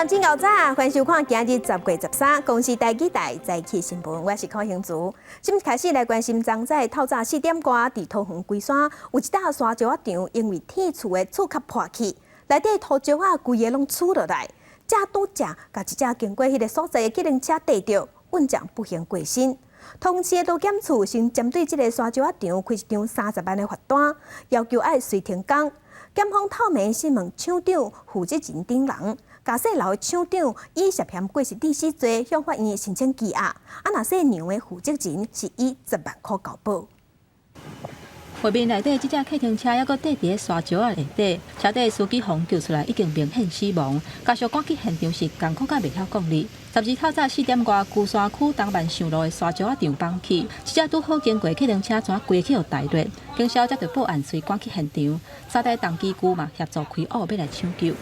上真牛早，欢迎收看今日10月13公司台记台早起新闻，我是柯兴竹。今日开始来关心昨早透早4点多，伫桃园龟山有一搭沙石仔场，因为天厝的厝壳破去，内底土石仔规个拢厝落来，正拄正甲一只经过迄个所在的机动车逮着，运将不幸过身。桃园市的路检处先针对这个沙石仔场开一张30万的罚单，要求爱随停工。检方透明询问厂长负责人等人。驾驶楼的厂长以涉嫌过失致死罪向法院申请羁押，若说娘的负责人是以10万块交保。画面内底这只客停车还阁缀伫沙石仔内底，车底司机洪救出来已经明显死亡，家属赶去现场时艰苦甲袂晓讲理。12透早4点外，龟山区东万上路的沙石仔场放起，一只拄好经过客停车怎规去互逮落，警消才着报案随赶去现场，沙台重机具嘛协助开挖要来抢救。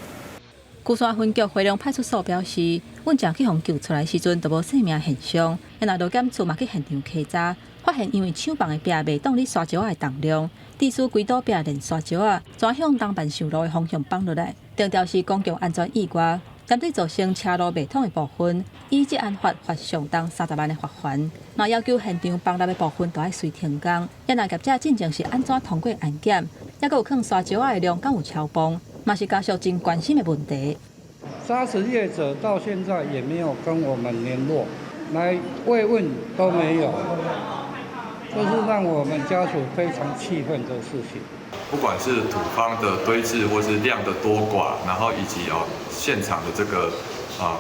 龟山分局回龙派出所表示，阮将去互救出来时阵，就无生命现象。因为路检处嘛去现场稽查，发现因为厂房的壁袂挡哩沙石仔的重量，地势规堵壁连沙石仔转向东万寿路的方向放落来，定调是公共安全意外。针对造成车路袂通的部分，以即案罚上当30万的罚款，嘛要求现场崩塌的部分都要随停工。因为业者进前是安怎通过安检，还阁有放沙石仔的量敢有超磅。嘛是家属真关心的问题。砂石业者到现在也没有跟我们联络，来慰问都没有，这是让我们家属非常气愤的事情。不管是土方的堆置，或是量的多寡，然后以及现场的这个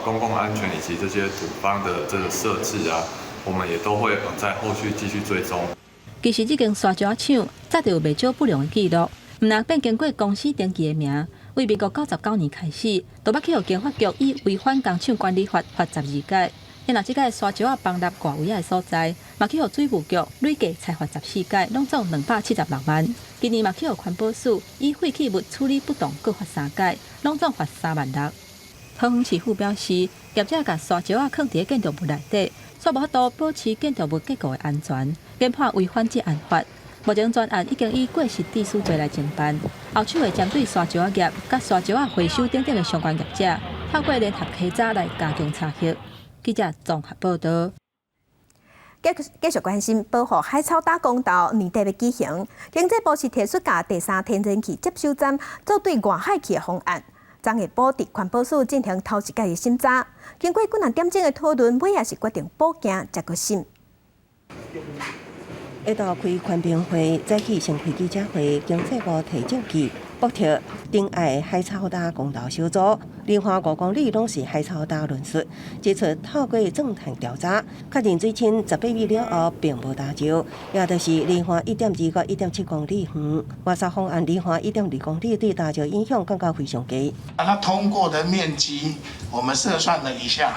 公共安全以及这些土方的这个设置啊，我们也都会在后续继续追踪。其实这间沙石仔厂早就有袂少不良的记录。毋但变经过公司登记的名，为民国99年开始，就捌去互经法局以违反工厂管理法罚12届。因若即届沙石仔崩塌外围的所在，嘛去互水务局累计裁罚14届，拢总276万。今年嘛去互环保署以废弃物处理不当，各罚3届，拢总罚3万6。桃园市府表示，业者甲沙石仔放伫建筑物内底，所无法度保持建筑物结构的安全，研判违反即案法。目前专案已经以过失致死罪来侦办，后续会针对沙石仔业、甲沙石仔回收等等的相关业者，透过联合稽查来加强查核。记者综合报道。继续关心保护海草大公道年底要举行，经济部是提出甲第3天然气接收站做对外海气的方案。昨下晡伫环保署进行头一届的审查，经过几点钟的讨论，尾也是决定补件才个审。下昼开环评会，早起先开记者会，经济部提证据，驳斥定爱海草大公道小组连环5公里拢是海草大论述，指出透过政坛调查，确认水深18米了后并无打潮，也就是连环1.2到1.7公里远，外沙方案连环1.2公里对大潮影响感觉非常低。它通过的面积，我们测算了一下，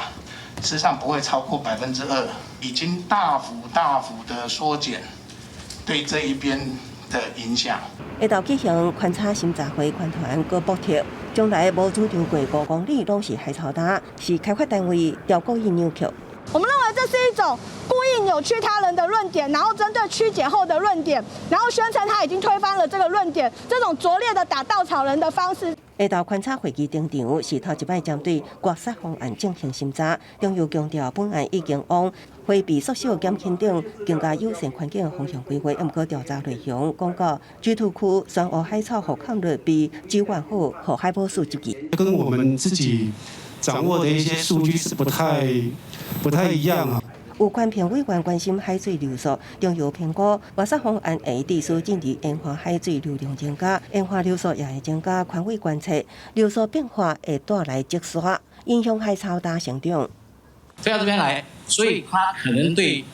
事实上不会超过2%，已经大幅的缩减对这一边的影响。下昼举行勘察审查会，环团阁驳斥，将来无主张过5公里拢是海草大，是开发单位要故意扭曲。我们认为这是一种故意扭曲他人的论点，然后针对曲解后的论点，然后宣称他已经推翻了这个论点，这种拙劣的打稻草人的方式。下昼观察会议登场是头一摆针对国策方案进行审查，中又强调本案已经往回避缩小减轻等更加友善环境的方向规划，毋过调查内容讲到居土区双湖海草覆抗率比9万户和海保署积极，跟我们自己掌握的一些数据是不太一样啊。有环评委员关心海水流速，中油评估外沙方案会地区进入盐化海水流量增加，盐化流速也会增加。环委观测流速变化会带来积沙，影响海草大成长。飞到这边来，所以它可能对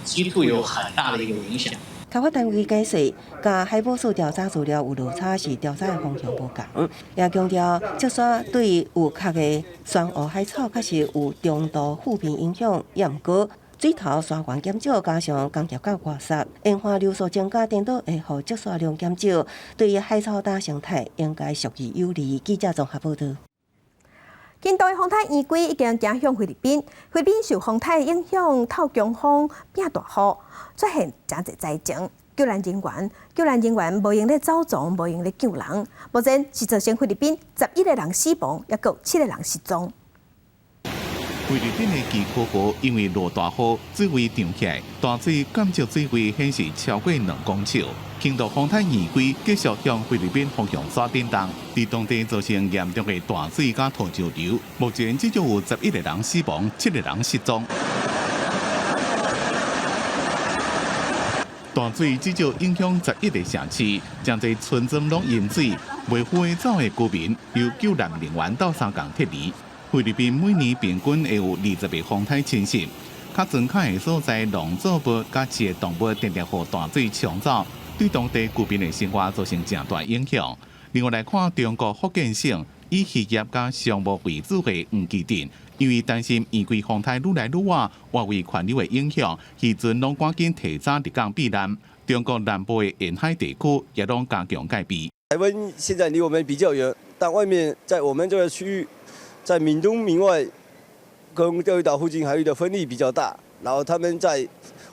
基础有很大的一个影响。开发单位解释，甲海保署调查资料有落差，是调查的方向无同，也强调积沙对有壳的双湖海草确实有中度负面影响，也毋过。水头沙源减少，加上工业到外撒，盐化流速增加，颠倒会互积沙量减少，对于海草大生态应该属于有利。记者综合报道。印度的风台圆规已经行向菲律宾，菲律宾受风台影响，透强风、变大雨，出现真侪灾情。救援人员无用咧走踪，无用咧救人，目前是造成菲律宾11个人死亡，也有7个人失踪。菲律宾的基科湖因为落大雨，水位涨起来，大水干积水位显示超过2公尺。轻度风台二龟继续向菲律宾方向刷叮当，在当地造成严重的大水加土石流。目前至少有11个人死亡，7个人失踪。大水至少影响11个社区，真侪村庄拢淹水，未飞走的居民由救援人员到3港撤离。菲律宾每年平均会有20个风台侵袭，较庄卡的所在，农作物甲市的动物直接互大水冲走，对当地居民的生活造成正大影响。另外来看中国福建省以渔业甲商务为主的黄基镇。因为担心沿规风台愈来愈晚，外围环流的影响，渔船拢赶紧提早入港避难。中国南部的沿海地区也拢加强戒备。台湾现在离我们比较远，但外面在我们这个区域，在闽东、闽外跟钓鱼岛附近海域的风力比较大，然后他们在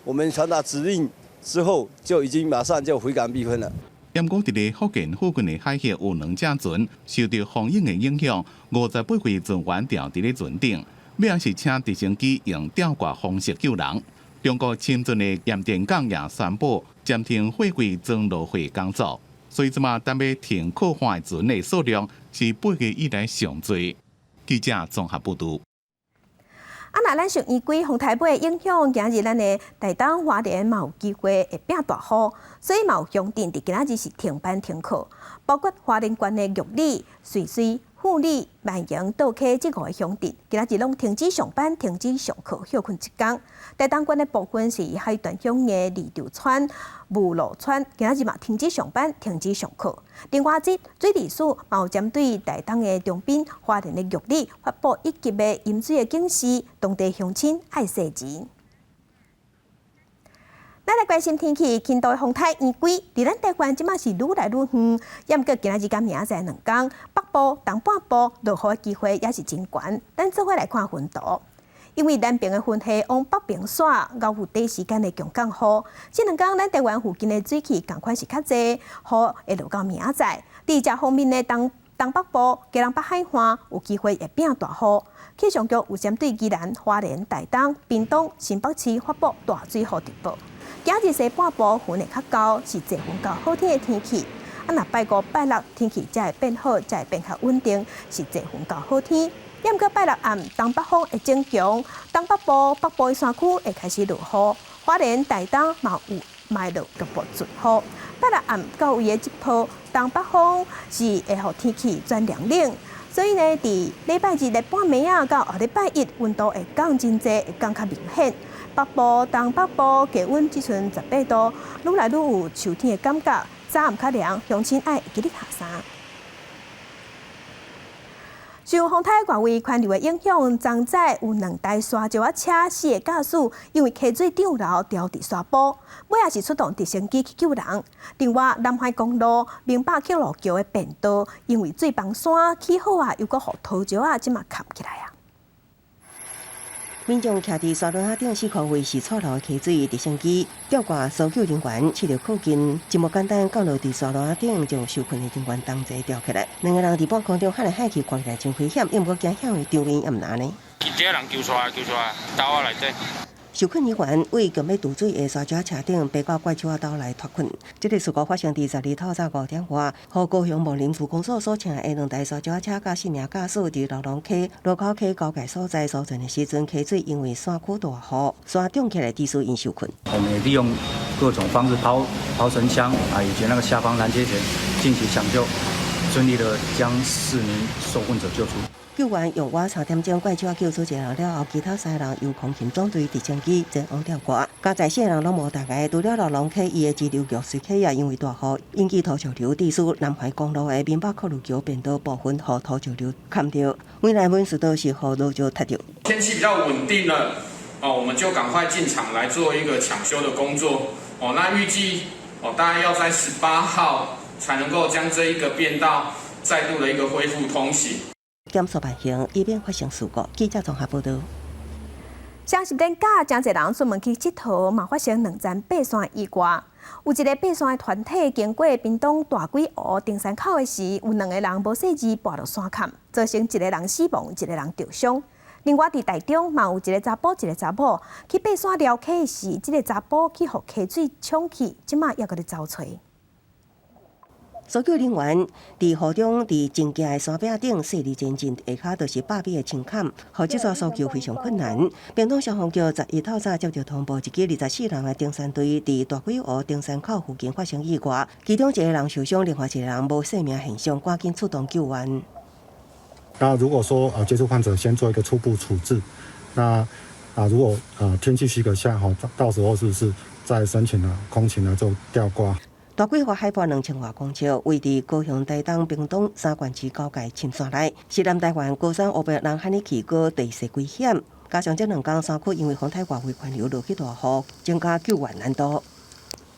我们传达指令之后，就已经马上就回港避风了。不过，伫咧福建附近的海域有2只船受到风影的影响，58位船员吊伫咧船顶，要是请直升机用吊挂方式救人。中国深圳的盐田港也宣布暂停货柜装落货工作，所以即马单要停靠岸的船的数量是8个月以来上多。记者综合报道。若咱受依规风台尾影响，今日咱的台东花莲嘛有机会会变大雨，所以嘛有乡镇伫今仔日是停班停课，包括花莲县的玉里、水水、富里、万荣、道溪这5个乡镇，今仔日拢停止上班、停止上课，休困1天。台东县的部分是海端乡的李州村、武路村，今仔日嘛停止上班、停止上课。另外，水利署嘛有针对台东的中滨、花莲的玉里发布1级的淹水的警示，当地乡亲爱惜钱。咱来关心天气，轻度的风台圆规，伫咱台湾即马是愈来愈远，也毋过今仔日甲明仔载2天，北部、东半部落雨的机会也是真悬。咱做伙来看云图，因为南边的云系往北边刷，熬有短时间的强降雨。这2天咱台湾附近的水汽同款是较济，雨会落到明仔载。伫遮方面的东北部、基隆北海岸有机会会变大雨。气象局有针对宜兰、花莲、台东、屏东、新北市发布大水雨特报。今日西半部云会较高，是侪云到好天的天气。若拜5、拜6天气才会变好，才会变较稳定，是侪云到好天。也毋过拜6暗东北风会增强，东北部、北部的山区会开始落雨，花莲、台东嘛有卖落局部阵雨。拜6暗到有的一波东北风是会互天气转凉冷，所以呢，伫礼拜日的半暝啊到后礼拜1，温度会降真济，会降较明显。北部、东北部低温只剩18度，愈来愈有秋天的感觉。早暗较凉，乡亲爱会记得下衫。受风台外围环流的影响，昨早有2台沙石仔车4个驾驶因为溪水涨流掉伫沙坡，尾也是出动直升机去救人。另外，南海公路明北溪路桥的便道因为水崩山起好啊，又搁互土石仔即马扛起来啊。民众徛伫沙轮下顶4块位是错路的溪水，直升机吊挂搜救人员去到靠近，一幕简单降落伫沙轮下顶，将受困的人员同齐吊起来。2个人伫半空中喊来喊去，看起来真危险，也毋过惊险的场面也毋难呢。这个人救出来，倒我内底。受困人员为强要渡水的沙石车顶，爬到怪树仔斗来脱困。这个事故发生伫12透早5点外，和高雄某林府公所所请的2台沙石车甲4名驾驶伫老龙溪路口溪高界所在所阵的时阵，溪水因为山区大雨，山涨起来，致使因受困。我们也利用各种方式抛绳枪啊，以及那个下方拦截绳进行抢救，顺利的将4名受困者救出。救援用约3点钟，怪手救出1人了后，其他3人由空勤总队直升机前往吊挂。加在4人拢无大碍，除了老龙溪伊的支流玉水溪也因为大雨引起土石流，致使南海公路的明北科路桥便道部分和土石流砍掉。未来本事都是和路桥塌掉。天气比较稳定了，我们就赶快进场来做一个抢修的工作。那预计大概要在18号才能够将这一个便道再度的一个恢复通行。检索办刑，以免发生事故。记者综合报道。双十连假，真侪人出门去佚佗，嘛发生2站爬山意外。有一个爬山的团体经过屏东大鬼湖登山口的时，有2个人无细致跌落山坎，造成1个人死亡，1个人受伤。另外，伫台中嘛有一个查甫一个查某去爬山撩溪时，这个查甫去互溪水冲去，即马也搁咧找找。搜救人员伫雨中伫真惊的山壁顶细力前进，下骹就是百米的深坎，互这座搜救非常困难。屏东消防局11透早接到通报，一支24人的登山队伫大鬼湖登山口附近发生意外，其中一个人受伤，另外一个人无生命现象，赶紧出动救援。那如果说接触患者先做一个初步处置，那如果天气许可下到时候是不是再申请空勤做吊挂？大鬼湖海拔2000多公尺，位伫高雄台东屏东三县市交界深山内，是南台湾高山500人罕去过地势危险。加上这2天山区因为风台外围环流落去大雨，增加救援难度。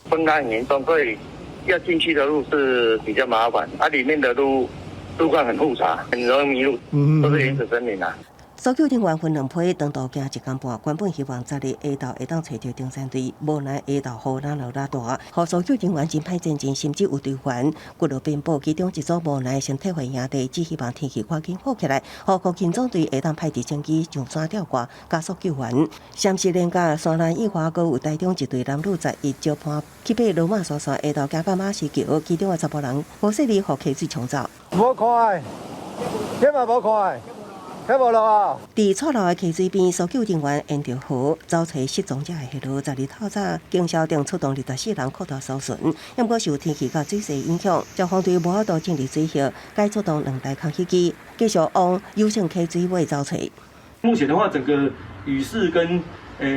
风浪很严重，所以要进去的路是比较麻烦，里面的路况很复杂，很容易迷路，都是原始森林啊。搜救人员分2批，长途行1天半，原本希望昨日下昼会当找到登山队，无奈下昼雨落大，互搜救人员真歹前进，甚至有队员骨落边部，其中一组无奈先退回营地，只希望天气赶紧好起来，互国勤总队下当派直升机上山吊挂，加速救援。闪失连假山南以外，阁有台中一队男女11招攀去爬罗马山下昼行到马石桥，其中的查甫人无细力互溪水冲走。无快，今嘛无快。伫错路的溪水边，搜救人员沿着河找找失踪者的下落。12透早，警消定出动24人扩大搜寻，不过受天气甲水势影响，消防队无法度尽力水效，该出动2台空气机，继续往优胜溪水尾找找。目前的话，整个雨势跟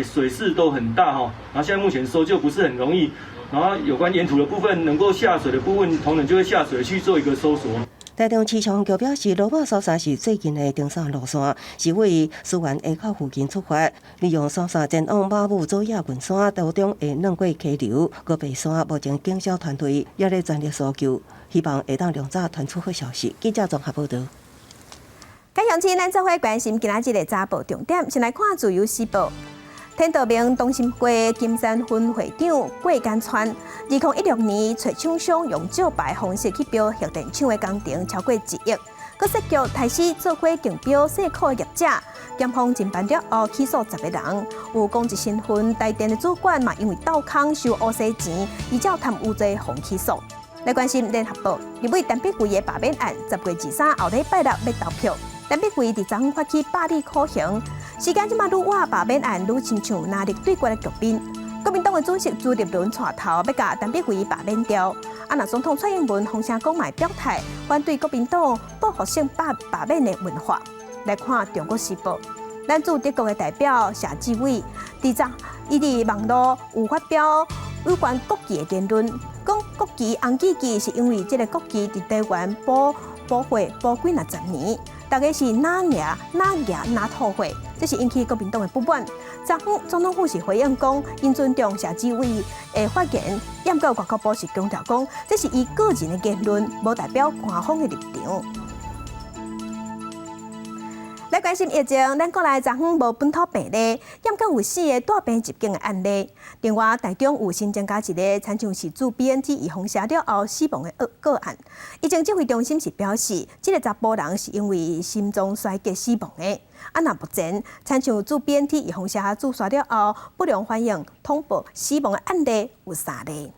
水势都很大哈，然后现在目前搜救不是很容易，然后有关沿途的部分能够下水的部分，同仁就会下水去做一个搜索。台中市消防局表示，罗马山山是最近的登山路线，是为思源下口附近出发，利用山线前往马武左亚群山，途中会弄过溪流，过爬山。目前警消团队也在全力搜救，希望会当量早传出好消息。记者综合报道。介详情，咱做伙关心今仔日的早报重点，先来看自由时报。天道明东兴街金山分会长郭干川，2016年找厂商用照牌方式去标核电厂的工程超过1亿，佮涉及杀死做过竞标细库的业者，检方侦办了后起诉10个人，有公职身份台电的主管嘛，因为倒空收乌西钱，依照贪污罪防起诉。来关心联合报，立委陈碧桂的罢免案，10月23后礼拜六要投票。陈碧桂伫昨昏发起罢免可行，时间即马愈晚，罢免案愈亲像拿力对决的局面。国民党的主席朱立伦带头要甲陈碧桂罢免掉。那总统蔡英文风声讲卖表态，反对国民党报复性罢免的文化。来看中国时报，咱驻德国的代表夏志伟，伊伫网络有发表有关国旗的言论，讲国旗红旗旗是因为这个国旗伫台湾保护几若10年。大概是哪套会，这是引起国民党的不满。昨昏总统府是回应讲，因尊重夏志伟的发言，也过外交部是强调讲，这是伊个人的言论，无代表官方的立场。来关心疫情，咱国内昨昏无本土病例，也过有4个大病入境的案例。另外，台中有新增加一个亲像是自 BNT 预防射了后死亡的个案。疫情指挥中心是表示，这个查甫人是因为心脏衰竭死亡的。若目前亲像自 BNT 预防射注射了后不良反应通报死亡的案例有3例。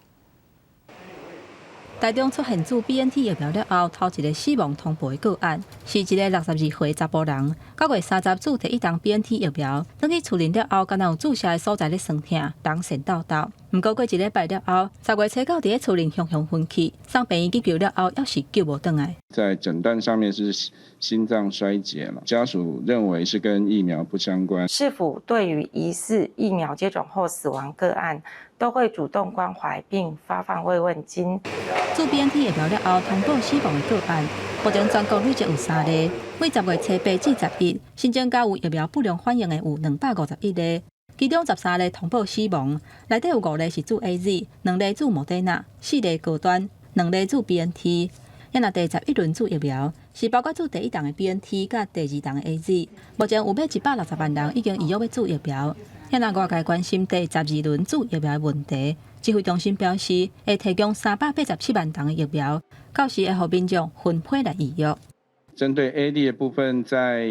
台中出现自 BNT 疫苗了后头一个死亡通报的个案，是一个62岁查甫人，9月30注第1档 BNT 疫苗，等去厝里了后，敢若有注射的所在咧酸痛，人神叨叨。毋过过1礼拜了后，10月初9伫咧厝里雄雄昏去，送病院急救了后，也是救无转来。在诊断上面是心脏衰竭嘛，家属认为是跟疫苗不相关。是否对于疑似疫苗接种后死亡个案，都会主动关怀并发放慰问金？自 BNT 疫苗了后通报死亡的个案，目前全国累计有3例，为10月初8至11，新增加有疫苗不良反应的有251例，其中13例通报死亡，内底有5例是自 AZ，2例自莫德纳，4例高端，2例自 BNT。也若第11轮自疫苗是包括自第1档的 BNT 甲第2档的 AZ， 目前有约160万人已经预约要自疫苗。也若外界关心第12轮自疫苗的问题，指挥中心表示会提供387万档的疫苗，到时会予民众分批来预约。针对 AD 的部分，在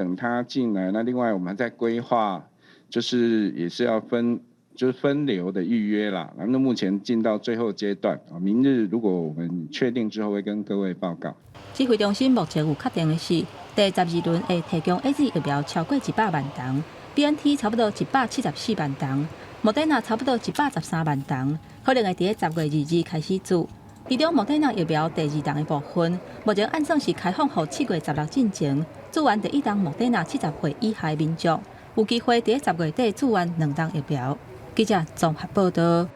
等它进来，那另外我们在规划，就是也是要分流的预约啦。那目前进到最后阶段啊，明日如果我们确定之后，会跟各位报告。指挥中心目前有确定的是，第12轮会提供 AZ 疫苗超过100万筒 ，BNT 差不多174万筒，莫德纳差不多113万筒，可能会伫10月22日开始做。其中莫德纳疫苗第2档的部分，目前按算是开放予7月16日进前，做完第1档莫德纳70岁以下的民众，有机会伫10月底做完2档疫苗。记者综合报道。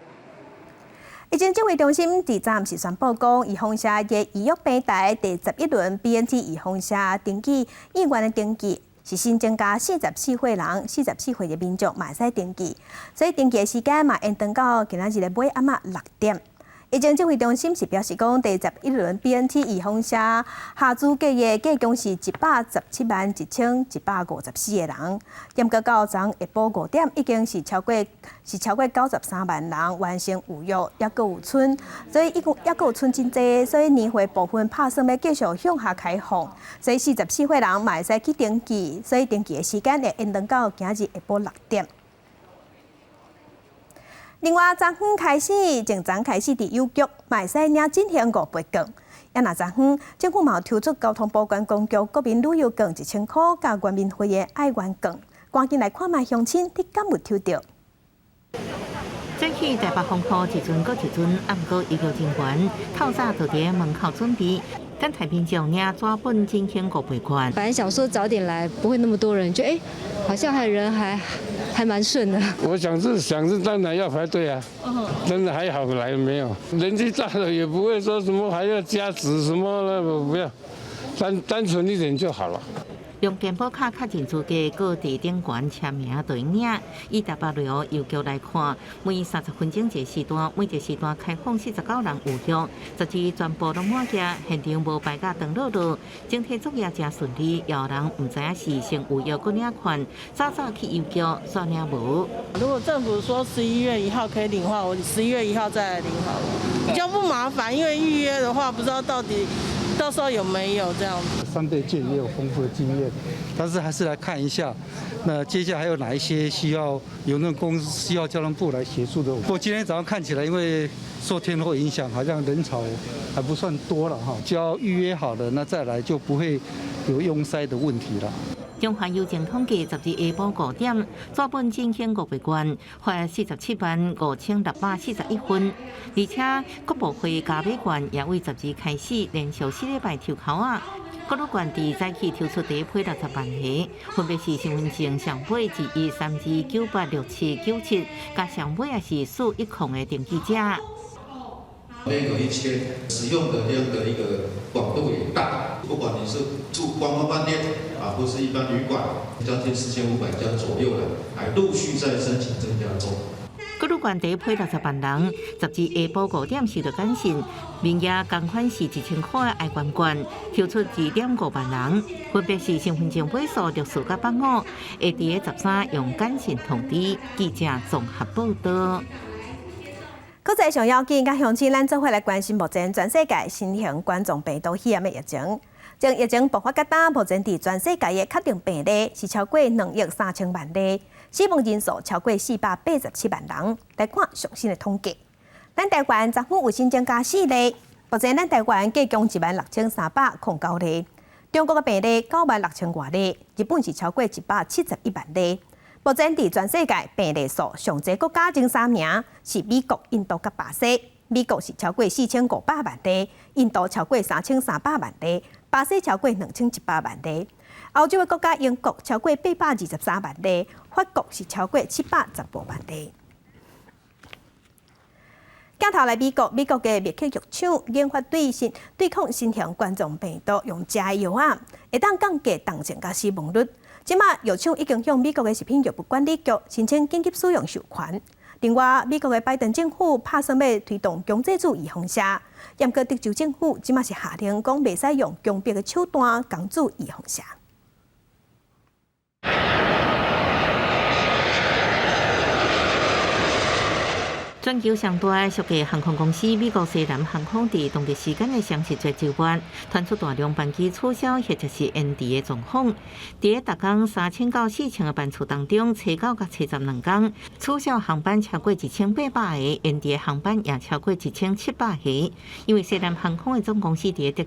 疫情指挥中心第3是宣布讲，预防社嘅医药平台第11轮 BNT 预防社登记意愿的登记是新增加44岁人、44岁嘅民众嘛会使登记，所以登记的时间嘛延长到今仔日的尾暗6点。疫情指挥中心是表示讲，第11轮 BNT 预防社下资格的计共是1171154个人，严格到昨下晡5点，已经是超过93万人完成预约，也阁有剩，所以也阁有剩真济，所以年会部分拍算要继续向下开放，所以44岁人嘛会使去登记，所以登记的时间会延长到今日下晡6点。另外，昨昏开始，从昨开始伫邮局嘛会使领进行5倍券。也若昨昏，政府嘛有推出交通保管公局国民旅游券1000块，加原民会的爱玩券。赶紧来看卖乡亲，你敢有抽到？早起台北风波一阵搁一阵，暗过邮局人员透早就伫门口准备。跟台民众领抓本今天5倍券。本来想说早点来，不会那么多人，就好像人还蛮顺的。我想是当然要排队啊，真的还好来没有，人气大了也不会说什么还要加值什么那个不要，单纯一点就好了。用健保卡确认资格，各地点关签名就用领。以台北旅游邮局来看，每30分钟一个时段，每个时段开放49人预约，实际全部拢满额，现场无排甲长路。整体作业真顺利，也有人唔知影是先预约过领款，早去邮局算领无。如果政府说11月1号可以领的话，我11月1号再来领好了，比较不麻烦，因为预约的话不知道到时候有没有这样子。3倍券也有丰富的经验，但是还是来看一下，那接下来还有哪一些需要有那个公司需要交通部来协助的。不过今天早上看起来，因为受天候影响，好像人潮还不算多了哈，只要预约好了，那再来就不会有拥塞的问题了。中环邮政统计，10日下晡5点，抓本进行5倍券，发475641分，而且国部会加码券也为10日开始连续4礼拜抽口啊。各路券伫早起抽出第一批60万个，分别是身份证上尾12329867797，加上尾也是数1控的登记者。每个1000使用的这样的一个广度也大，不管你是住观光饭店啊，或是一般旅馆，将近4500家左右了，还陆续在申请增加中。各路券第一批60万人，10日下晡5点收到简讯，名额同款是1000块的爱观券，抽出2.5万人，分别是身份证尾数64甲85，下伫13用简讯通知。记者综合报道。国际上要紧，甲乡亲咱做伙来关心目前全世界新型冠状病毒肺炎的疫情。从疫情爆发到今，目前伫全世界的确定病例是超过2亿3千万例，死亡人数超过487万人。来看最新的统计，咱台湾昨昏有新增加4例，目前咱台湾计共16309例，中国的病例96000多例，日本是超过171万例。目前伫全世界病例数上济国家前3名是美国、印度甲巴西。美国是超过4500万例，印度超过3300万例，巴西超过2100万例。欧洲的国家英国超过823万例，法国是超过715万例。镜头来美国的灭菌药厂研发对抗新型冠状病毒用食的药啊，会当降低重症甲死亡率。即马药厂已经向美国的食品药物管理局申请紧急使用授权。另外，美国的拜登政府打算要推动强制注预防射，严格德州政府即马是下令讲袂使用强迫的手段强制预防射。全球上大属嘅航空公司美国西南航空伫当地时间嘅双17周末传出大量班机取消或者是延迟嘅状况。伫逐工3000到4000嘅班次当中，初9到72天取消航班超过1800个，延迟嘅航班也超过1700个。因为西南航空嘅总公司伫德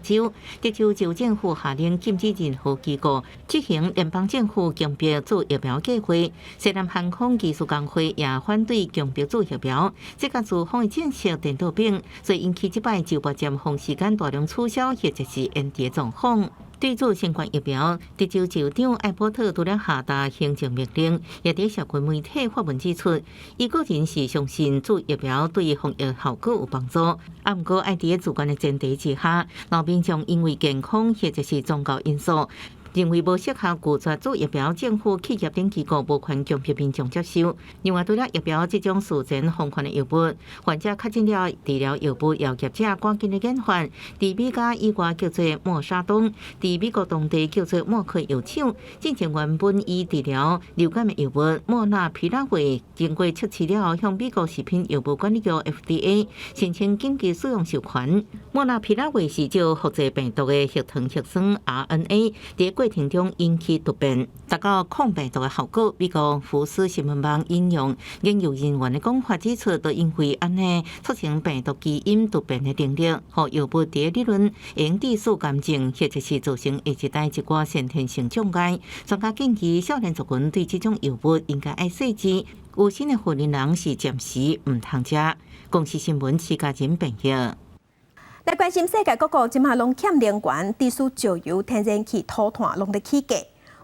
州州政府下令禁止任何机构执行联邦政府竞标做疫苗计划。西南航空技术工会也反对竞标做疫苗。这甲自防疫政策颠倒并，所以引起这摆就业尖峰时间大量取消或者是延迟状况。对做新冠疫苗，德州州长艾伯特除了下达行政命令，也伫社群媒体发文指出，伊个人是相信做疫苗对防疫效果有帮助。啊，不过爱伫主观的前提之下，老民众因为健康或者是宗教因素，认为无适合拒绝做疫苗，政府企业等机构无权强迫民众接受。另外，除了疫苗这种事前封款的药物，患者确诊了治疗药物要业者赶紧的研发，伫美加以外叫做莫沙东，伫美国当地叫做默克药厂，进前原本以治疗流感的药物莫纳皮拉韦，经过测试了后，向美国食品药物管理局 FDA 申请紧急使用授权。莫纳皮拉韦是照复制病毒的血糖核酸 RNA， 伫过程中引起突变，达到抗病毒的效果。美国福斯新闻网引用研究人员的讲法指出，都因为安尼促成病毒基因突变的定律，和药物伫理论用致数感症，或者是造成下一代一寡先天性障碍。专家建议少年族群对这种药物应该爱细致，有心的护理人是暂时唔通食。公司新闻徐家珍报道。来关心世界各国即马拢欠能源，地属石油、天然气、土炭拢在起价。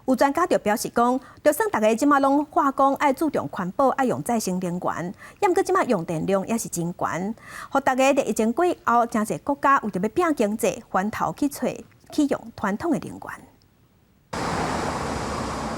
有专家就表示讲，就算大家即马拢话讲爱注重环保，爱用再生能源，也毋过即马用电量也是真悬，互大家伫疫情过后，真侪国家为着要拼经济，翻头去用传统的能源。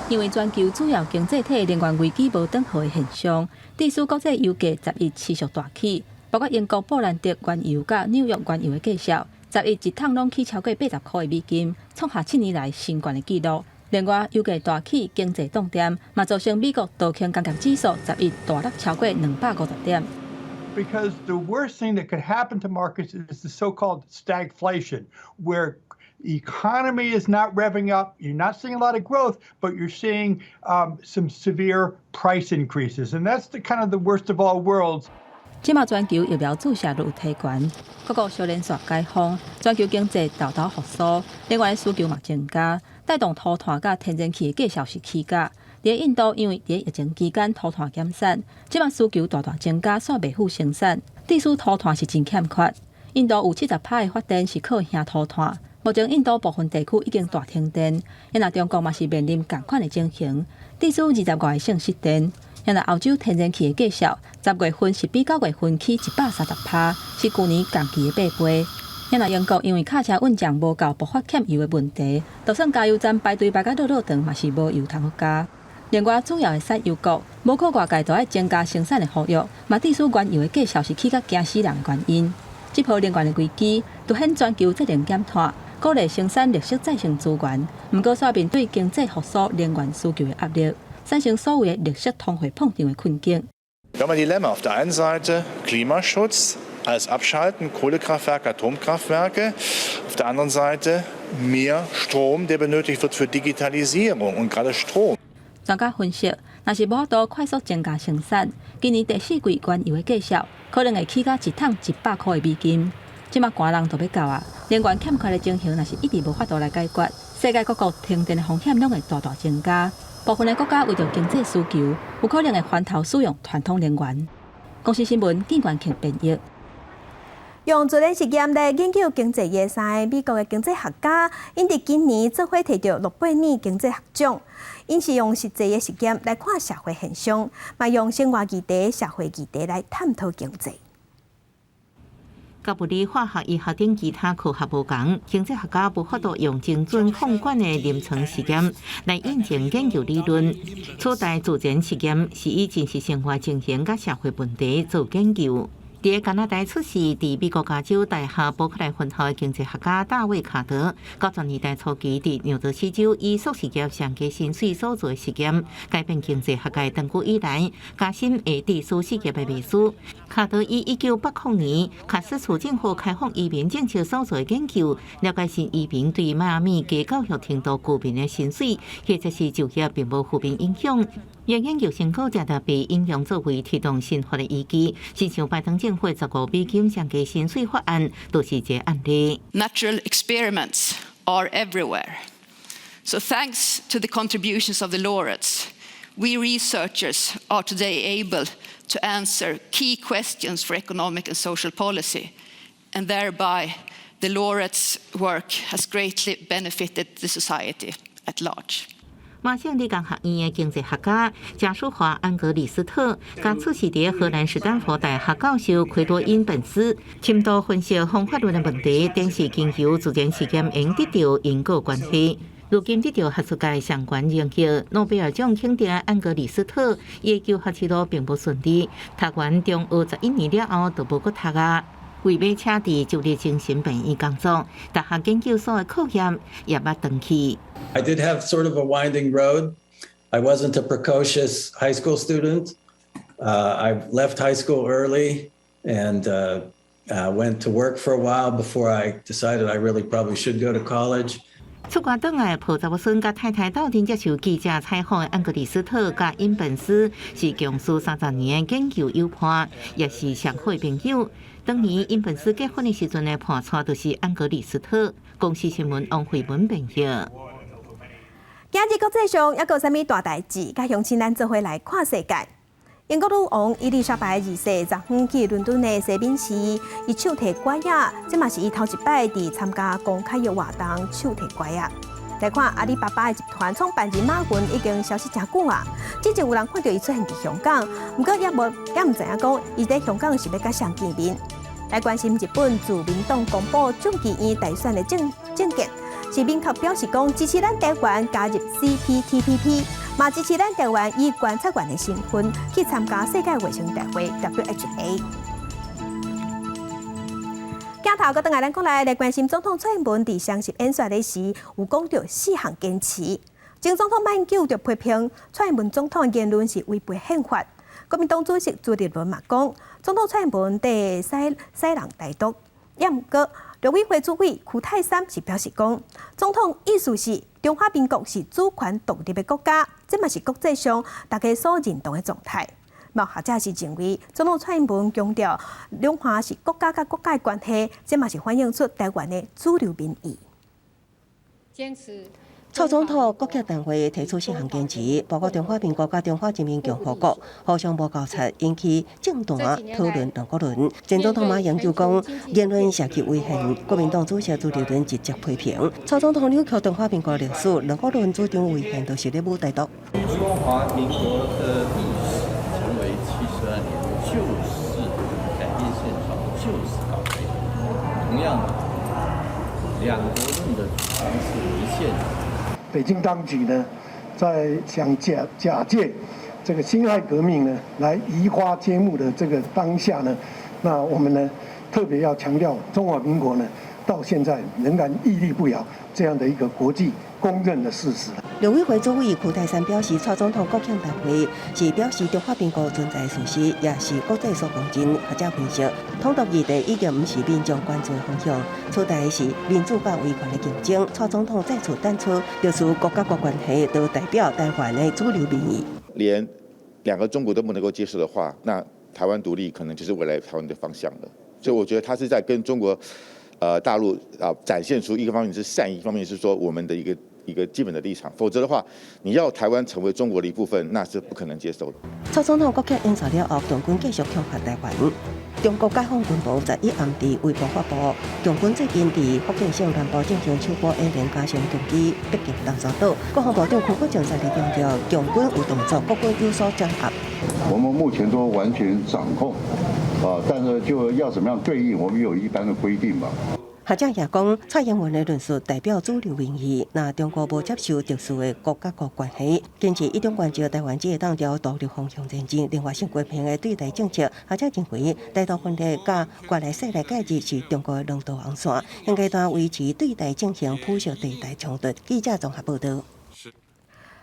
因为全球主要经济体能源危机无转好的现象，地属国际油价10月持续大起。包括英国布兰特原油甲纽约原油的计价，10月一桶拢起超过80块的美金，创下7年来新高的纪录。另外，油价大起，经济冻点，嘛造成美国道琼工业指数10月大落超过250点。Because the worst thing that could happen to markets is the so-called stagflation, where the economy is not revving up, you're not seeing a lot of growth, but you're seeing some severe price increases, and that's the kind of the worst of all worlds. 即马全球疫苗注射率有提悬，各国小连续解封，全球经济豆豆复苏，另外需求嘛增加，带动土炭甲天然气的价是起价。伫印度，因为伫疫情期间土炭减产，即马需求大大增加，煞袂赴生产，地属土炭是真欠缺。印度有70%的发电是靠烘土炭，目前印度部分地区已经大停电，因那中国嘛是面临同款的情形，地属20外省失电。因那欧洲天然气的计价，10月份是比9月份起130%，是去年同期的8倍。因那英国因为卡车运将无够，爆发欠油的问题，就算加油站排队排到落长，嘛是无油通好加。另外，主要的产油国无可外界都爱增加生产的合约，嘛地属原油的计价是起甲惊死人的原因。这波能源的危机，凸显全球责任减碳，鼓励生产绿色再生资源。不过，煞面对经济复苏、能源需求的压力。产生所谓的绿色通货膨胀的困境。Wir haben ein Dilemma. Auf der einen Seite Klimaschutz, alles abschalten, Kohlekraftwerke, Atomkraftwerke. Auf der anderen Seite mehr Strom, der benötigt wird für Digitalisierung und gerade Strom. 专家分析，若是无法度快速增加生产，今年第4季原油的计价可能会起到一桶100块的美金。即马寒人都要到啊，能源欠缺的情形若是一直无法度来解决，世界各国停电的风险拢会大大增加。部分的国家为着经济需求，有可能会翻头使用传统能源。公司新闻郑冠庆编译。用自然实验来研究经济业赛，美国的经济学家因伫今年做伙摕到诺贝尔经济学奖。因是用实际的实验来看社会现象，嘛用生活议题、社会议题来探讨经济。甲物理、化学、医学等其他科学无同，经济学家无法度用精准控管的临床实验来印证研究理论。取代自然实验是以真实生活情形甲社会问题做研究。伫伫加拿大出世，伫美国加州大学伯克莱分校的经济学家大卫卡德，90年代初期伫纽泽西州以硕士业上加薪水所做的实验，改变经济学界长久以来加薪下低数事业的秘书。卡德于1980年，卡斯处政府开放移民政策所做的研究，了解新移民对迈阿密低教育程度居民的薪水，或者是就业并无负面影响。研究成果则被应用作为推动新法的依据，亲像拜登政府15美金上加薪水法案，就是一个案例。Natural experiments are everywhere. So thanks to the contributions of the laureates, we researchers are today able to answer key questions for economic and social policy, and thereby the laureates' work has greatly benefited the society at large. 马省理工学院的经济学家加舒华·安格里斯特，甲出席伫荷兰史丹佛大学教授奎多因本斯，深度分析方法论的问题，电视经由自然实验应得到因果关系。如今得到学术界相关荣誉，诺贝尔奖肯定安格里斯特研究学之路并不顺利，读完中学11年了后就无搁读啊。为要车伫就业精神病院工作，大学研究所的课业也捌断去。I did have sort of a winding road. I wasn't a precocious high school student. I left high school early and went to work for a while before I decided I really probably should go to college. 出国倒来抱查某孙甲太太斗阵接受记者采访的安格里斯特甲因本斯是共事30年的研究友伴，也是上好的朋友。当年因本斯结婚的时阵的伴娶就是安格里斯特。公司新闻王慧文报道。今日国际上还有啥物大代志？甲乡亲咱做伙来看世界。英国女王伊丽莎白二世昨昏去伦敦的西敏寺，伊手提拐仔，这嘛是伊头一摆伫参加公开的活动手提拐仔。来看阿里巴巴的集团创办人马云已经消息真久啊，之前有人看到伊出现伫香港，不过也唔知影讲伊在香港是要甲谁见面。来关心日本自民党公布众议院大选的政见。是明确表示讲支持咱台湾加入 CPTPP， 嘛支持咱台湾以观察员的身份去参加世界卫生大会 WHA。镜头搁倒来咱国内来关心总统蔡英文伫双十演说的时，有讲到4项坚持。前总统马英九就批评蔡英文总统的言论是违背宪法。国民党主席朱立伦嘛讲，总统蔡英文在使人台独，也毋过。陆委会主委邱泰三是表示讲，总统意思是中华民国是主权独立的国家，这嘛是国际上大家所认同的状态。某学者是认为，总统蔡英文强调两岸是国家甲国家的关系，这嘛是反映出台湾的主流民意。坚持。蔡总统国家大会提出4项坚持，包括中华民国甲中华人民共和国互相无交叉，引起政坛讨论两国论。前总统马英九讲言论涉及危险，国民党主席朱立伦直接批评。蔡总统扭曲中华民国历史，两国论主张危险，都是咧舞台独。中华民国的历史成为72年，就是改变现状，就是搞台独。同样的，两国论的主张是违宪的。北京当局呢，在想假借这个辛亥革命呢，来移花接木的这个当下呢，那我们呢特别要强调，中华民国呢到现在仍然屹立不摇这样的一个国际公认的事实。陆委会主委邱泰三表示，蔡总统国庆大会是表示中华民国存在事实，也是国际所公认。学者分析，统独议题已经不是民众关注的方向，取代的是民主甲威权的竞争。蔡总统再次点出，就是国家国关系都代表台湾的主流民意。连两个中国都不能够接受的话，那台湾独立可能就是未来台湾的方向了。所以我觉得他是在跟中国大陆展现出一个方面是善意，一方面是说我们的一个基本的立场，否则的话，你要台湾成为中国的一部分，那是不可能接受的。蔡总统国庆演说了后，中军继续恐吓台湾。中国解放军部11暗伫微博发布，中军最近伫福建省南部进行秋波演练，加强攻击北京东沙岛。国防部长邱国正在强调，中军有动作，国军有所掌握。我们目前都完全掌控，但是就要怎么样对应，我们有一般的规定吧。学者也讲，蔡英文的论述代表主流民意，那中国无接受特殊的国甲国关系，坚持一中关照台湾只会当朝独立方向前进。另外，性公平的对待政策，学者认为台独分裂甲国内势力介入是中国的两道红线，现阶段维持对待进行普属地带冲突。记者综合报道。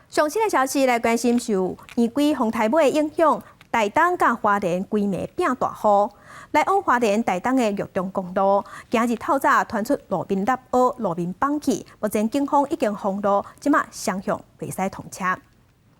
上新的消息来关心受年季风台尾的影响，台东甲花莲规暝变大雨。来往花莲台东的玉中公路，今日透早传出路边落雨、路边放气，目前警方已经封路，即马双向袂使通车。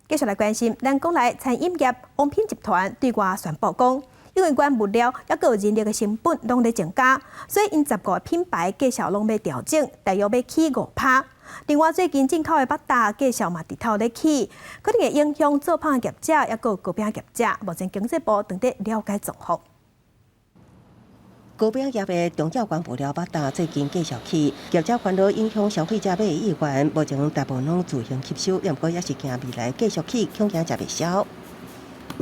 继续来关心，咱国内餐饮业王品集团对外宣布讲，因为原物料还有人力的成本拢在增加，所以因10个品牌介绍拢要调整，大约要起5%。另外，最近进口的八大介绍嘛直头咧起，可能会影响做胖业者，还有糕饼业者。目前经济部正在了解状况。糕饼业的中药原物料八大最近继续起，业者烦恼影响消费者买的意愿，目前大部分拢自行吸收，不过也是惊未来继续起，恐惊食袂消。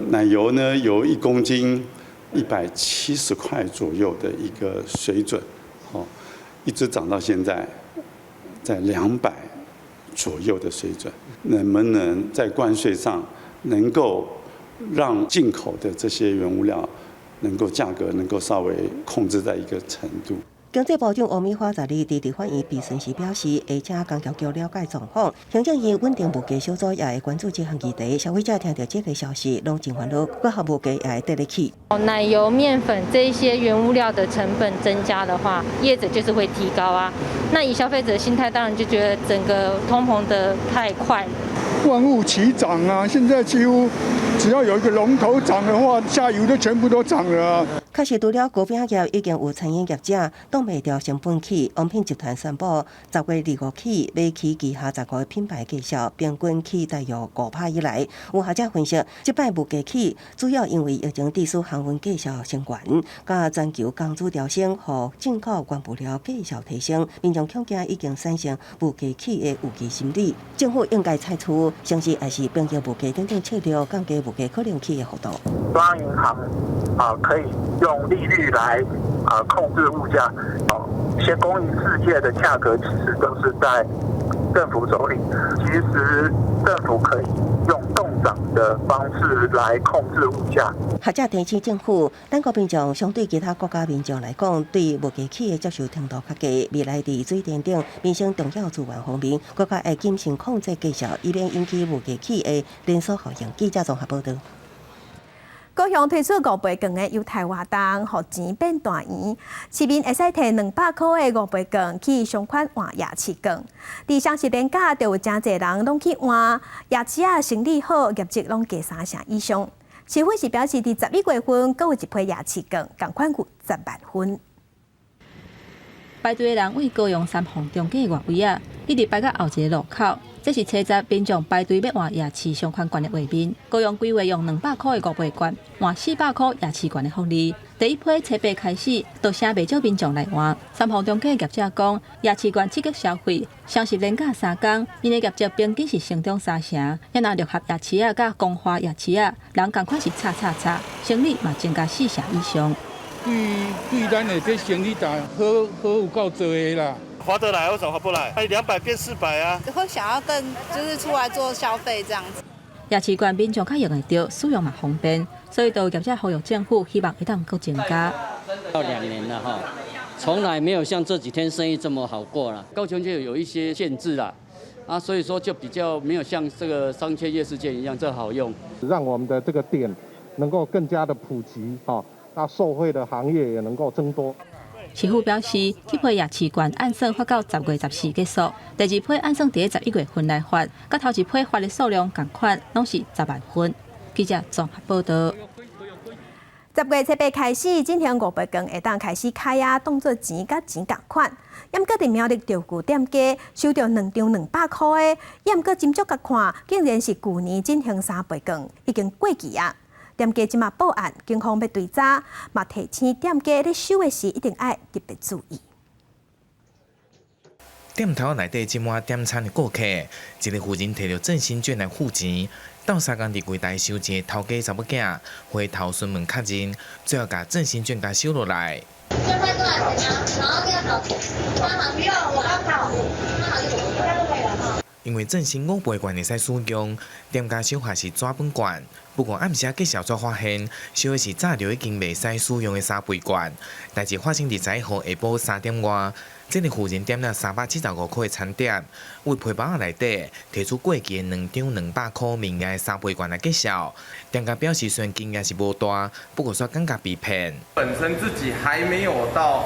奶油呢，由1公斤170块左右的一个水准，一直涨到现在在200左右的水准，能不能在关税上能够让进口的这些原物料能够价格能够稍微控制在一个程度？经济部长王美花昨日伫立法院闭巡时表示，会请工业局了解状况，行政院稳定物价小组也会关注这项议题。消费者听到这个消息，拢真烦恼，各项物价也会得得起。奶油、面粉这一些原物料的成本增加的话，业者就是会提高啊。那以消费者的心态，当然就觉得整个通膨的太快了。万物齐涨啊！现在几乎只要有一个龙头涨的话，下游都全部都涨了啊。确实，除了糕饼业，已经有餐饮业者挡袂住成本起。王品集团宣布，10月25起要起旗下10个品牌介绍，平均起大约5%以来。有学者分析，这摆物价起主要因为疫情致使航运介绍升悬，加全球工资调升，和进口原物料介绍提升，民众恐惊已经产生物价起的预期心理。政府应该采取相似还是并购物价等等策略，降低物价可能起的幅度。中央银行可以用利率来控制物价。一些公营事业的价格其实都是在政府手里，其实政府可以用动涨的方式来控制物价。学者提醒政府，咱国民众相对其他国家民众来讲，对物价起的接受程度较低，未来伫水电等民生重要资源方面，国家会谨慎控制介绍，以免引起物价起的连锁效应。记者综合报道。高雄推出5倍券的优待活动，互钱变大圆。市民会使摕200块的5倍券去相款换夜市券。伫双十连假，就有真侪人拢去换夜市啊，生意好，业绩拢加3成以上。市府是表示，伫11月份，各有1批夜市券，共款有10万份。排队的人为高雄3凤中街外围啊，一直排到后一个路口。这是车站民众排队要换夜市相款券的画面。高雄规划用200块的5倍券换400块夜市券的福利。第一批初8开始，就声袂少民众来换。3凤中街业者讲，夜市券刺激消费，双十连假3天，因的业绩平均是成长3成。也若六合夜市啊，甲光华夜市啊，人共款是差，生意嘛增加4成以上。对咱的这生意大好有够多的啦。划得来，为什么划不来？200变400啊！会想要更就是出来做消费这样子。夜市券民众较用得到，使用嘛方便，所以都业者呼吁政府希望会当更增加。到2年了哈，从来没有像这几天生意这么好过了。高雄就有一些限制啦，所以说就比较没有像这个商圈夜市券一样这好用。让我们的这个店能够更加的普及那受惠的行业也能够增多。市府表示，这批夜市券按算发到10月14结束，第2批按算伫11月份来发，甲头一批发的数量同款，拢是10万份。记者综合报道。10月7开始，进行5倍券会当开始开啊，当做钱甲钱同款。也毋过伫苗栗钓具店家收到2张200块的，也毋过斟酌甲看，竟然是去年进行3倍券，已经过期啊。店家即马报案，警方要追查，嘛提醒店家咧收的时一定要特别注意。店头内底即满点餐的顾客，一个妇人摕着振兴券来付钱，到3工伫柜台收一个头家查某囝，回头询问确认，最后甲振兴券甲收落来。就卖多少钱啊？然后要找换好不用，我要找换好就这样就可以了哈。因为正新5倍罐会使使用，店家小花是纸本罐。不过暗时计小组发现，小的是早就已经袂使使用的3倍罐。代志发生伫11号下晡3点外，这个富人点了375块的餐点，为皮包内底提出过期的2张200块面额的3倍罐来介绍。店家表示，虽然金额是无大，不过说感觉被骗。本身自己还没有到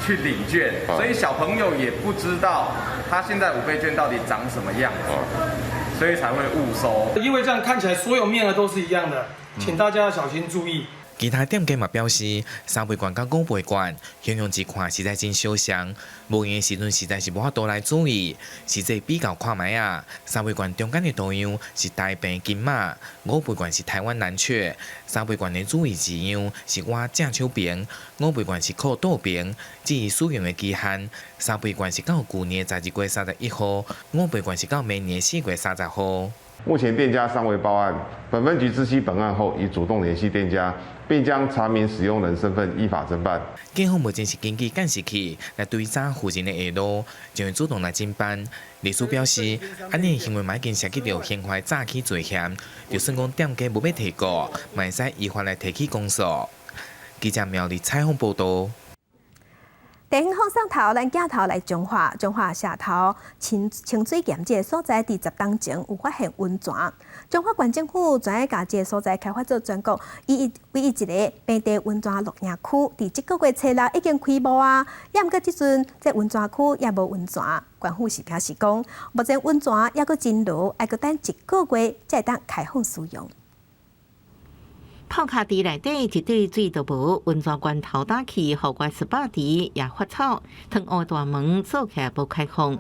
去领券，所以小朋友也不知道他现在5倍券到底长什么样子，所以才会误收。因为这样看起来所有面额都是一样的，请大家要小心注意。其他店家嘛表示，3倍罐甲5倍罐，形容一看实在真相像，无用的时阵实在是无法度来注意。实际比较看卖啊，3倍罐中间的图样是大病金马，5倍罐是台湾蓝雀。3倍罐的注意字样是画正手边，5倍罐是靠倒边。至于使用的期限，3倍罐是到去年12月31号，5倍罐是到明年4月30号。目前店家尚未报案，本分局知悉本案后，已主动联系店家，并将查明使用人身份依法侦办。警方目前是根据监视器来追查附近的下落，就会主动来侦办。律师表示，安尼行为已经涉及到刑法诈欺罪嫌，就算讲店家无要提告，嘛会使依法来提起公诉。记者苗栗采访报道。地方放送头，咱镜头来彰化社头清水咸这个所在，伫10档前有发现温泉。彰化县政府专业甲这个所在开发做全国唯一一个平地温泉露营区，伫这个月初6已经开幕啊！也毋过即阵这温泉区也无温泉。县府是表示讲，目前温泉也阁真热，还阁等1个月才会当开放使用。泡卡池内底一滴水都无，温泉罐头打起，户外18池也发臭，汤湖大门做起来无开放。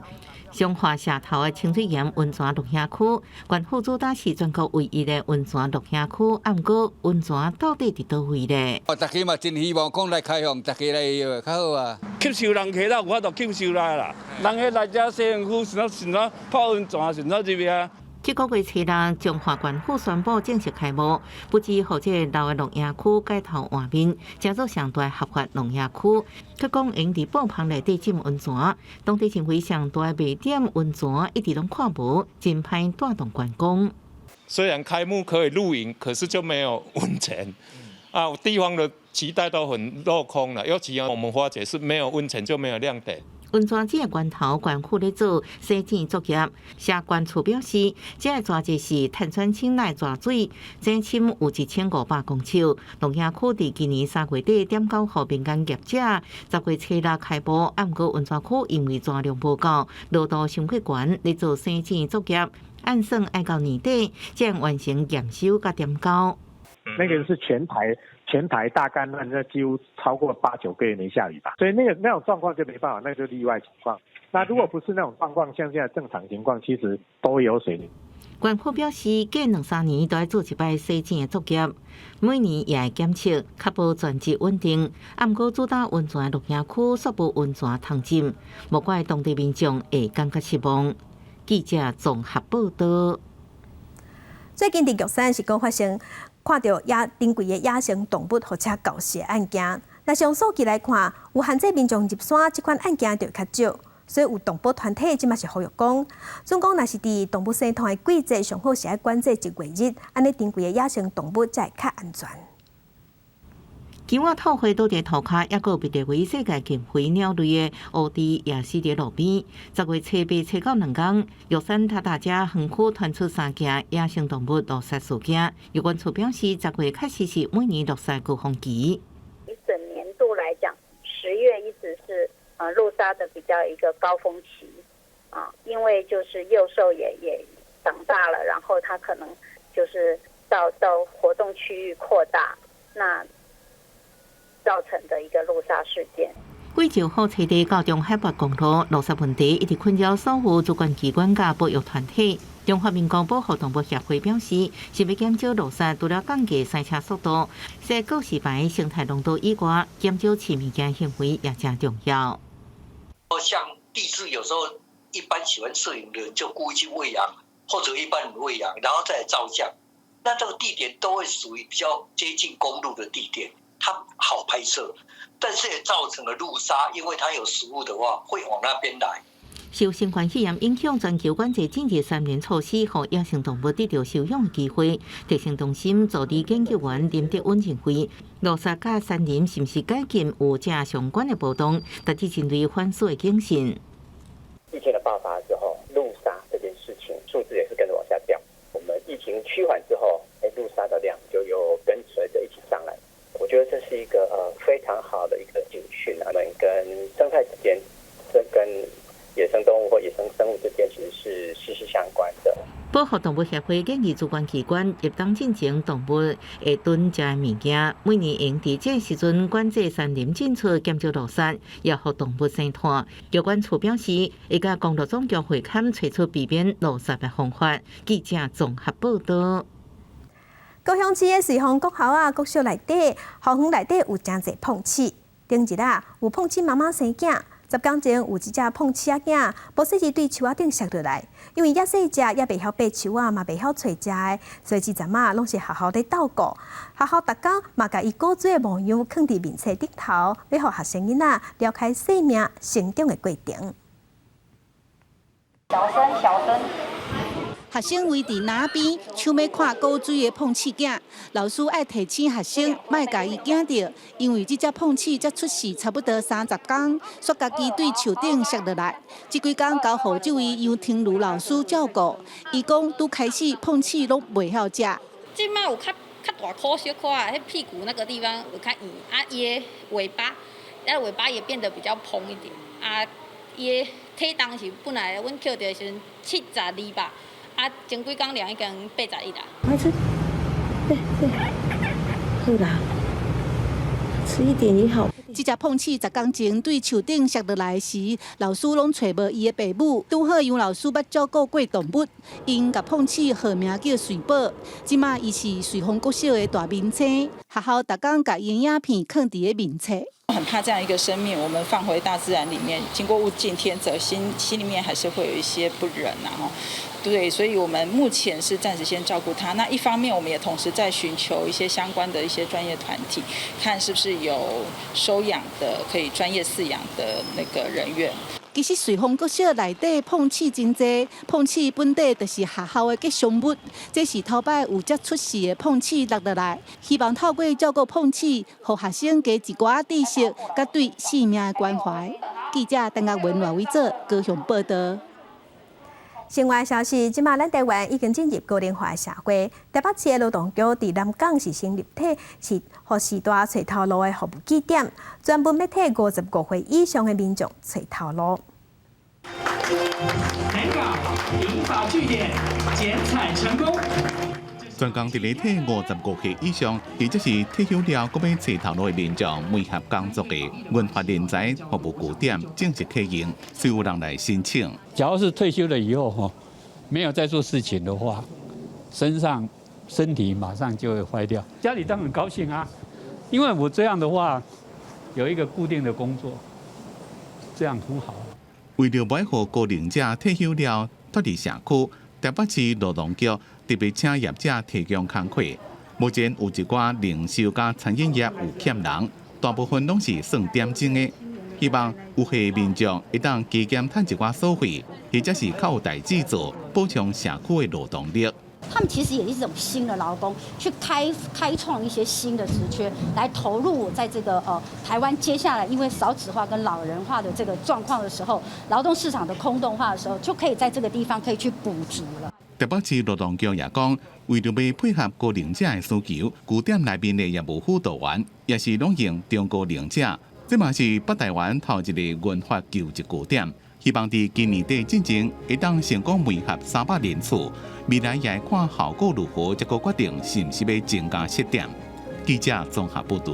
彰化社头的清水岩温泉露营区，县府主打是全国唯一的温泉露营区，啊，毋过温泉到底伫倒位咧？大家嘛真希望讲来开放，大家来较好啊。吸收人客啦，有法度吸收啦。人客来遮洗身躯，顺怎泡温泉，顺怎入去。这个月初6，彰化县府宣布正式开幕，不止互这老的露营区改头换面，加做上大合法露营区。佮讲用伫布棚内底浸温泉，当地认为上大卖点温泉一直拢看无，真歹带动观光。虽然开幕可以露营，可是就没有温泉啊，地方的期待都很落空了。尤其我们发觉是没有温泉就没有亮点。温泉这个源头，县府咧做洗净作业。社管处表示，这个抓节是碳酸氢来抓水，整深有1500公尺。露营区伫今年3月底点9号民间业者10月初6开幕，啊，毋过温泉区因为抓量无够，热度伤过悬，咧做洗净作业，按算要到年底才能完成验收甲点高。那个是全台大干旱，那几乎超过8、9个月没下雨吧，所以那种状况就没办法，那就例外情况。那如果不是那种状况，像现在正常情况，其实都有水。县府表示，隔2-3年都要做一摆洗净的作业，每年也会检测，确保全质稳定。啊，毋过主打温泉露营区煞无温泉通浸，无怪当地民众会感觉失望。记者综合报道。最近伫玉山是讲发生看到珍贵的野生动物或者盗窃案件。那从数据来看，有限制民众入山，这款案件就较少。所以有动保团体即嘛是呼吁讲，总讲若是伫动物生态的季节，上好是爱管制1月日，安尼珍贵的野生动物才会较安全。今晚透花倒伫涂骹，还佫被列为世界近飞鸟类的乌猪也死伫路边。10月初8、初92天，玉山塔大家园区传出3件野生动物落杀事件。有关处表示，10月确实是每年落杀高峰期。一整年度来讲，10月一直是路杀的比较一个高峰期啊，因为就是幼兽也长大了，然后它可能就是到活动区域扩大，那造成的一个路杀事件。贵州好车地高中海拔公路落杀问题，一直困扰所有主管机关甲保育团体。中华民国保护动物协会表示，是要减少路杀，除了降低塞车速度，在告示牌生态浓度以外，减少饲物件行为也真重要。像地质有时候一般喜欢摄影的人就故意去喂养，或者一般人喂养，然后再来照相。那这个地点都会属于比较接近公路的地点。它好拍摄，但是也造成了路杀，因为它有食物的话会往那边来。受新冠肺炎影响，全球管制政治3年措施，让野生动物得到收养的机会。特生中心助理研究员林德稳认为，路杀甲山林是不是解禁有这相关的波动，达至针对反思的警醒。疫情的爆发之后，路杀这件事情数字也是跟着往下掉。我们疫情趋缓之后，路杀的量就有跟随着一起上来。我觉得这是一个非常好的一个警讯啊，我们跟生态之间，跟野生动物或野生生物之间其实是息息相关的。保护动物协会建议主管机关入当进前动物会囤食物件，每年应伫这时阵管制山林进出，减少路杀，也互动物生态。有关处表示，会甲公路总局会勘找出避免路杀的方法。记者综合报道。高雄市的瑞丰国校啊，国小内底，校园内底有真侪碰瓷。顶一日有碰瓷妈妈生囝。10天前有一只碰瓷仔囝，无说是对树仔顶摔落来，因为也细只，也袂晓爬树啊，嘛袂晓找食的，所以这阵啊，拢是学校咧斗顾，学校逐工嘛甲伊古锥的模样放伫面册顶头，要互学生囡仔了解生命成长的过程。小声。学生围伫那边，想要看古锥的碰瓷囝，老师爱提醒学生，莫甲伊惊着，因为这只碰瓷才出世差不多30天，说家己对树顶摔落来。这几天交予这位杨庭如老师照顾，伊讲拄开始碰瓷拢袂晓食。即摆有较大颗小颗啊，迄屁股那个地方有较圆啊，伊的尾巴，尾巴也变得比较蓬一点啊，伊的体重是本来阮捡到是72吧。啊，前几天量已经81啦。快吃，对，好啦，吃一点也好。这只碰瓷10天前对树顶摔落来时，老师拢找无伊的爸母，拄好杨老师捌照顾过动物，因甲碰瓷号名叫瑞宝。即马伊是瑞丰国小的大明星，学校逐天甲伊影片放伫个面册。很怕这样一个生命，我们放回大自然里面，经过物竞天择，心里面还是会有一些不忍啊。对，所以我们目前是暂时先照顾他。那一方面，我们也同时在寻求一些相关的一些专业团体，看是不是有收养的、可以专业饲养的那个人员。其实瑞丰国小内底碰瓷真济，碰瓷本底就是学校的吉祥物，这是头摆有才出世的碰瓷落落来，希望透过照顾碰瓷，互学生加一寡知识，甲对生命的关怀。记者邓岳文为做高雄报道。新闻消息，即马咱台湾已经进入高龄化社会。台北市的劳动局伫南港是成立体，是互时代找头路的服务据点，专门要替55岁以上的民众找头路。南港银发据点剪彩成功。专工伫咧替55岁以上，或者是退休了搁要找头路的民众配合工作的文化人才服务据点正式启用，需有人来申请。假如是退休了以后没有在做事情的话，身体马上就会坏掉。家里当然很高兴啊，因为我这样的话有一个固定的工作，这样很好。为了保护高龄者退休了脱离社区，台北市劳动局特别请业者提供工课。目前有一寡零售甲餐饮业有欠人，大部分拢是算点钟的。希望有些民众会当加减赚一寡所费，或者是靠有代志做，补充社区的劳动力。他们其实也是一种新的劳工，去开创一些新的职缺，来投入在这个台湾接下来因为少子化跟老人化的这个状况的时候，劳动市场的空洞化的时候，就可以在这个地方可以去补足了。台北市劳动局也讲，为了要配合高龄者的需求，据点内面的业务辅导员也是拢用中高龄者。这嘛是北台湾头一个文化救济据点，希望伫今年底进前会当成功媒合300人次，未来也会看效果如何，才个决定是毋是要增加设点。记者综合报道。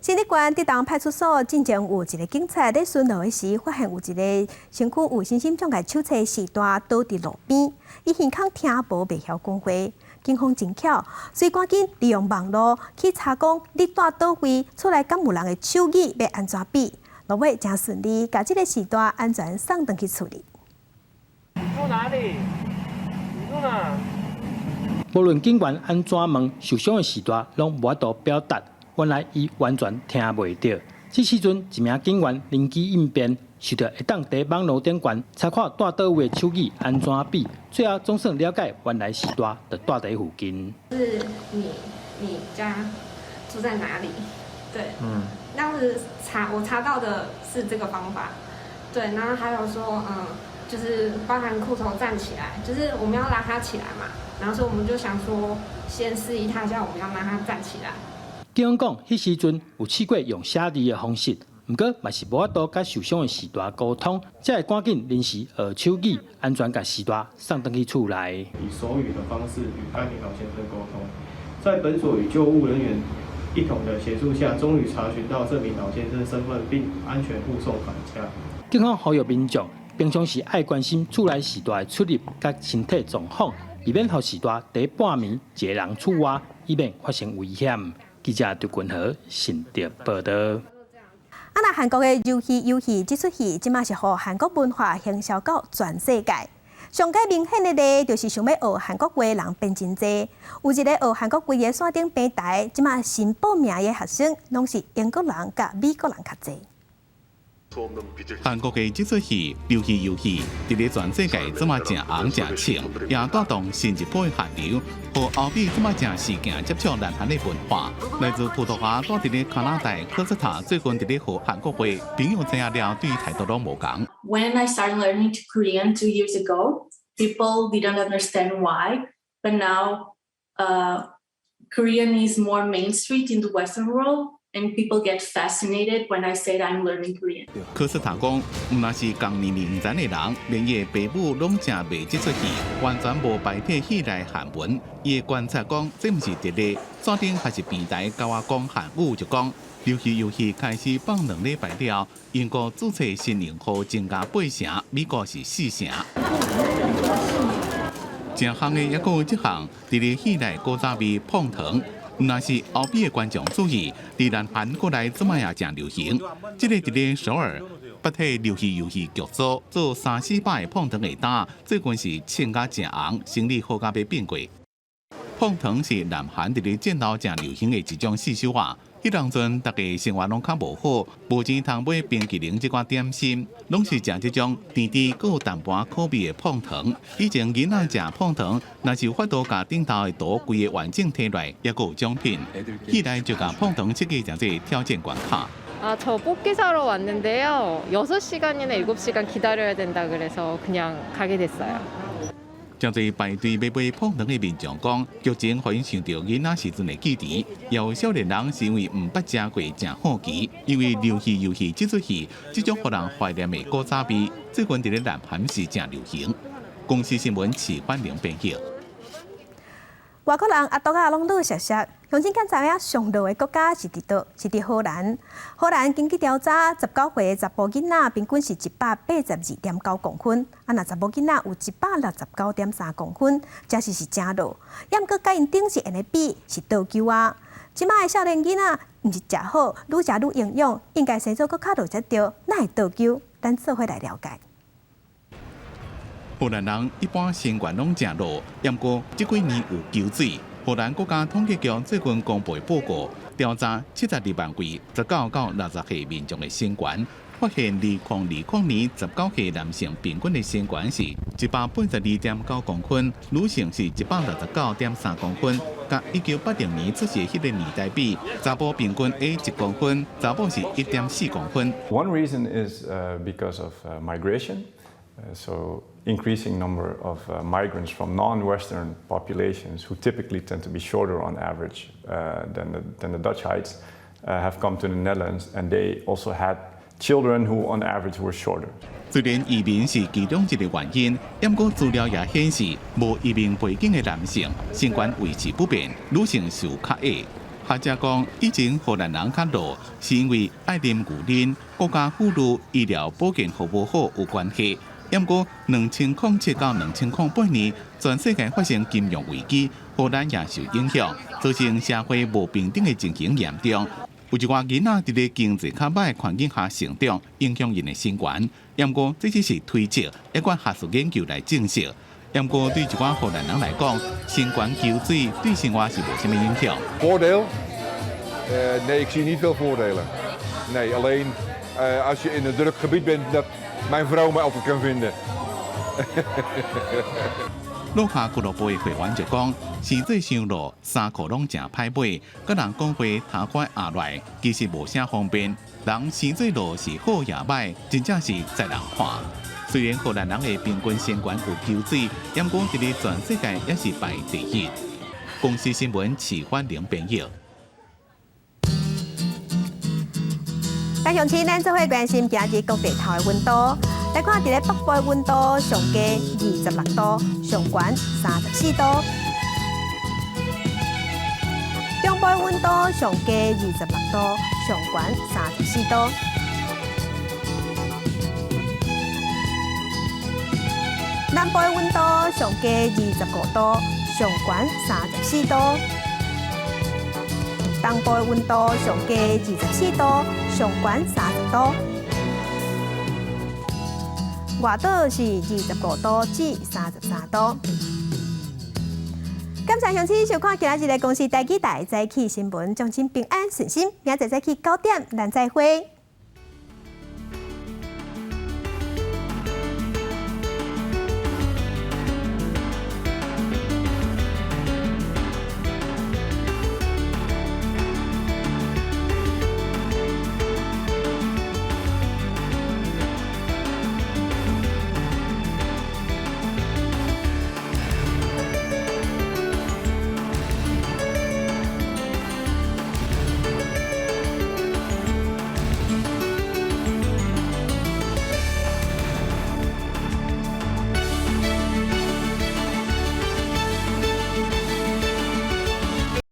新竹县竹东派出所进前有一个警察在巡逻时，发现有一个身躯有身心障碍手册时代倒伫路边，伊耳孔听无，袂晓讲话。警方真巧，所以赶紧利用网络去查讲你住倒位，出来敢有人的手语要安怎比，落尾真顺利，把这个时代安全送回去处理。你住哪里？你住哪？无论警员安怎问，受伤的时代拢无法度表达，原来伊完全听袂到。这时阵，一名警员灵机应变，想到会当在网络顶悬查看带倒位手机安怎比，最后总算了解原来时代就带在附近。是你家住在哪里？对，当时我查到的是这个方法，对，然后还有说，就是包含裤头站起来，就是我们要拉他起来嘛，然后所以我们就想说，先示意他一下，我们要拉他站起来。警方讲，迄时阵有试过用写字的方式，不过嘛是无法度甲受伤的时代沟通，才会赶紧临时学手语，安全甲时代送回去厝内。以手语的方式与甘廷豪先生沟通，在本所与救护人员一同的协助下，终于查询到这名老先生身份，并安全护送返家。警方呼吁民众平常时爱关心厝内时代的出入甲身体状况，以免互时代在半暝一个人厝外，以免发生危险。记者刘君和新竹报道。那韩国的游戏这出戏，即马是互韩国文化行销到全世界。上界明显的咧，就是想要学韩国话的人变真多。有一个学韩国话的山顶平台，即马新报名的学生，拢是英国人甲美国人较侪。韩国的这出戏游戏，伫咧全世界这么正红正青，也带动新一波的韩流，和欧美这么正事件接触南韩的文化。来自葡萄牙住伫咧加拿大科斯塔，最近伫咧学韩国话，朋友知影了，对态度拢无同。When I started learning Korean 2 years ago, people didn't understand why, but now Korean is more mainstream in the Western world.And people get fascinated when I say that I'm learning Korean. 科斯塔讲，唔那是同年龄层的人，连伊的父母拢正袂接触戏，完全无白体戏内韩文。伊的观察讲，这唔是直例，山顶还是平台教我讲韩语就讲。游戏开始放2礼拜了，英国注册新用户增加8成，美国是4成。正行的也有一项，伫咧戏内古早味碰糖。那是欧美的观众注意，伫南韩国内怎么也正流行。这个伫咧首尔，北体游戏剧组做3-400的碰糖下单，最近是称甲正红，生意好甲要变贵。碰糖是南韩伫咧战后正流行的一种四手仔。迄当阵，大家生活拢较无好，无钱通买冰淇淋这款点心，拢是食这种甜甜佮有淡薄口味的碰糖。以前囡仔食碰糖，若是有法度甲顶头的图规个完整摕来，也佮有奖品。后来就甲碰糖设计成这挑战关卡。저 뽑기 사러 왔는데요. 6시간이나 7시간 기다려야 된다 그래서 그냥 가게 됐어요. 真侪排队要买碰糖的民众讲，剧情互因想到囡仔时阵的记忆，也有少年人是因为毋捌食过正好奇，因为游戏这出戏，这种互人怀念的古早味，最近伫咧南韩是正流行。公司新闻市反映编辑。外国人阿多啊，拢愈熟悉。乡亲检查影上多的国家是伫倒？是伫荷兰。荷兰经过调查，19岁的查甫囡仔平均是182.9公分，若查某囡仔有169.3公分，真是正落。也毋过甲因顶是安尼比，是倒球啊！即摆的少年囡仔毋是食好，愈食愈营养，应该生做搁较落才对，哪会倒球？咱做伙来了解。荷兰人一般身高拢正落，不过这几年有纠水。荷兰国家统计局最近公布报告，调查72万位19到60岁民众的身高，发现2020年19岁男性平均的身高是182.9公分，女性是169.3公分，甲1980年出世迄个年代比，查甫平均矮1公分，查某是1.4公分。One reason is because of migration. So increasing number of migrants from non-Western populations who typically tend to be shorter on average than the Dutch heights have come to the Netherlands, and they also had children who on average were shorter. 虽然移民是其中一个原因，不过资料也显示，无移民背景的男性身高维持不变，女性是较矮。学者讲，以前荷兰人较老，是因为爱啉牛奶、国家妇女医疗保健服务好有关系。不过，2007到2008年，全世界发生金融危机，荷兰也受影响，造成社会无平等的情形严重。有一寡囡仔伫咧经济较歹的环境下成长，影响因的身高。不过，这只是推测，一寡学术研究来证实。不过，对一寡荷兰人来讲，身高纠水对生活是无什么影响。Nee, ik zie niet veel voordelen. Nee, alleen als je in een druk gebied bent, dat mijn vrouw me altijd kan vinden. 路下俱乐部的会员就讲，实际上路3块拢正歹买，甲人讲话头块下来，其实无啥方便。人实际路是好也歹，真正是在人看。虽然荷兰人的平均身高有9指，但讲伫咧全世界也是排第一。公司新闻市反零编译。加上期咱做伙关心今日各地头的温度，来看伫咧北部的温度上低26度，上悬34度；中部的温度上低26度，上悬34度；南部的温度上低25度，上悬34度；东部的温度上低24度，上悬30度。外岛是25度至33度。感谢乡亲收看今日的公视台记台早起新闻，将亲平安顺心，明仔早起9点咱再会。